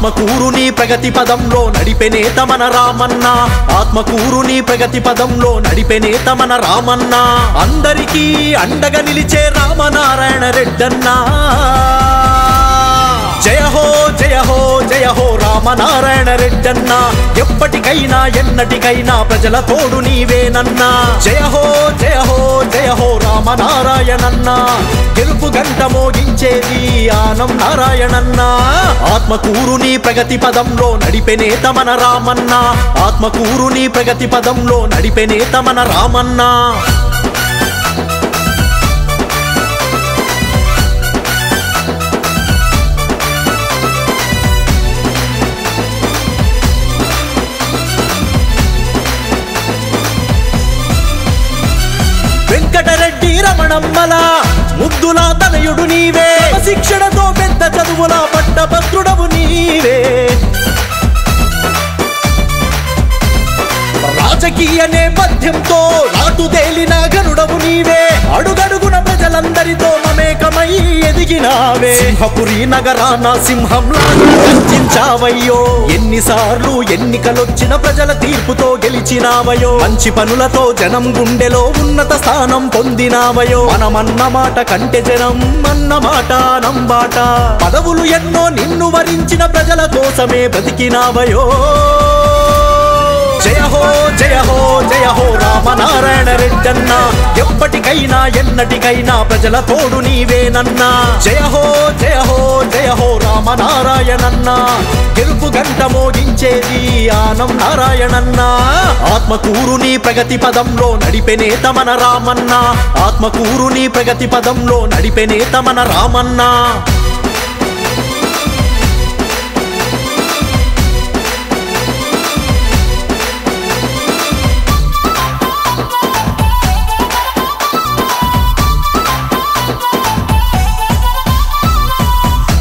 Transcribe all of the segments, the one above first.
ఆత్మకూరుని ప్రగతి పదంలో నడిపే నేత మన రామన్న ఆత్మకూరుని ప్రగతి పదంలో నడిపే నేత మన రామన్న అందరికీ అండగా నిలిచే రామనారాయణ రెడ్డన్న జయ హో జయ హో జయ హో రామనారాయణ రెడ్డన్న ఎప్పటికైనా ఎన్నటికైనా ప్రజల తోడు నీవేనన్నా జయ హో జయ హో జయ హో రామనారాయణన్న గెలుపు గంట మోగించేది ఆనం నారాయణన్న ఆత్మకూరుని ప్రగతి పదంలో నడిపే నేత మన రామన్న ఆత్మకూరుని ప్రగతి పదంలో నడిపే నేత మన రామన్న వెంకటరెడ్డి రమణమ్మల ముద్దుల తనయుడు నీవే శిక్షణతో పెద్ద చదువుల పట్టభద్రుడవు నీవే రాజకీయ నేపథ్యంతో నాటుదేలిన గనుడవు నీవే అడుగడుగున ప్రజలందరితో మమేకమై ఎదిగినావే సింహపురి నగరాన సింహంలా గర్జించావయ్యో ఎన్నిసార్లు ఎన్నికలొచ్చిన ప్రజల తీర్పుతో గెలిచినావయో మంచి పనులతో జనం గుండెలో ఉన్నత స్థానం పొందినావయో మనమన్న మాట కంటే జనం అన్న మాట నంబాట పదవులు ఎన్నో నిన్ను వరించిన ప్రజల కోసమే బ్రతికినావయో జయ హో జయ హో జయ హో రామనారాయణ రెడ్డన్న ఎప్పటికైనా ఎన్నటికైనా ప్రజల తోడు నీవేనన్నా జయ హో జయ హో జయ హో రామనారాయణన్న గెలుపు గంట మోగించేది ఆనం నారాయణన్న ఆత్మకూరుని ప్రగతి పదంలో నడిపే నేత మన రామన్న ఆత్మకూరుని ప్రగతి పదంలో నడిపే నేత మన రామన్న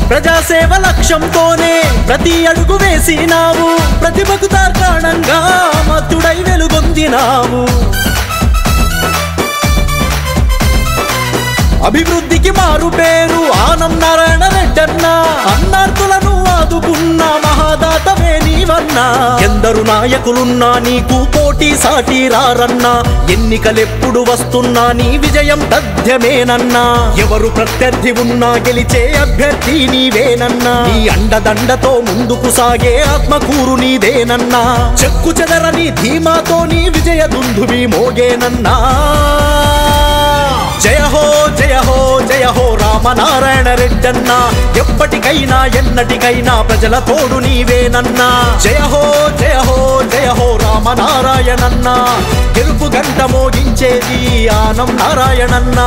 ప్రజాసేవ లక్ష్యంతోనే ప్రతి అడుగు వేసినావు ప్రతిభకు తార్కాణంగా మత్తుడై వెలుగొందినావు అభివృద్ధికి మారు పేరు ఆనం నారాయణ రెడ్డన్న అన్నార్థులను ఆదుకున్న మహాదాతవే నీవన్నా ఎందరు నాయకులున్నా నీకు పోటీ సాటి రారన్నా ఎన్నికలెప్పుడు వస్తున్నా నీ విజయం తథ్యమేనన్నా ఎవరు ప్రత్యర్థి ఉన్నా గెలిచే అభ్యర్థి నీవేనన్నా నీ అండదండతో ముందుకు సాగే ఆత్మకూరు నీదేనన్నా చెక్కు చెదరని ధీమాతో నీ విజయ దుందువి మోగేనన్నా జయ హో జయ హో జయ హో రామనారాయణ రెడ్డన్న ఎప్పటికైనా ఎన్నటికైనా ప్రజల తోడు నీవేనన్నా జయ హో జయ హో జయ హో రామనారాయణన్న గెలుపు గంట మోగించేది ఆనం నారాయణన్న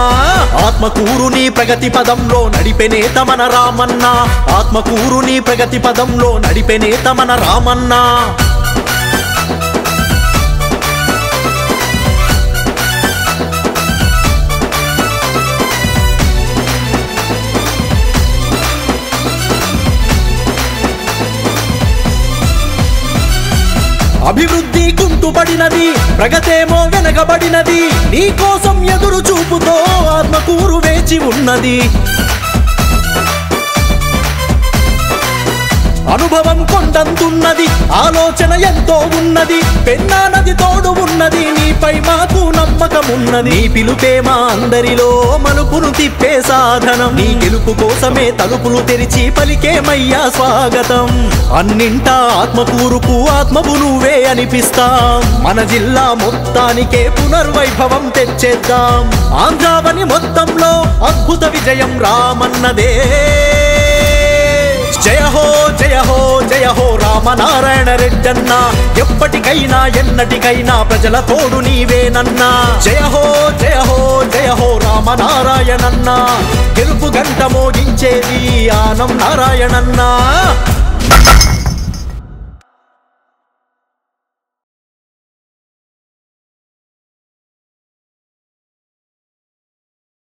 ఆత్మకూరుని ప్రగతి పదంలో నడిపే నేత మన రామన్న ఆత్మకూరుని ప్రగతి పదంలో నడిపే నేత మన రామన్న అభివృద్ధి కుంటుపడినది ప్రగతేమో వెనకబడినది నీ కోసం ఎదురు చూపుతో ఆత్మకూరు వేచి ఉన్నది అనుభవం కొండంతున్నది ఆలోచన ఎంతో ఉన్నది పెన్నా నది తోడు ఉన్నది నీపై మాకు నమ్మకమున్నది నీ పిలుపే మా అందరిలో మలుపును తిప్పే సాధనం నీ గెలుపు కోసమే తలుపులు తెరిచి పలికేమయ్యా స్వాగతం అన్నింటా ఆత్మకూరుకు ఆత్మవు నువ్వే అనిపిస్తాం మన జిల్లా మొత్తానికే పునర్వైభవం తెచ్చేద్దాం ఆంధ్రావని మొత్తంలో అద్భుత విజయం రామన్నదే జయ హో జయ హో జయ హో రామనారాయణ రెడ్డన్న ఎప్పటికైనా ఎన్నటికైనా ప్రజల తోడు నీవేనన్నా జయ హో జయ హో జయ హో రామనారాయణన్న గెలుపు గంట మోగించేది ఆనం నారాయణన్న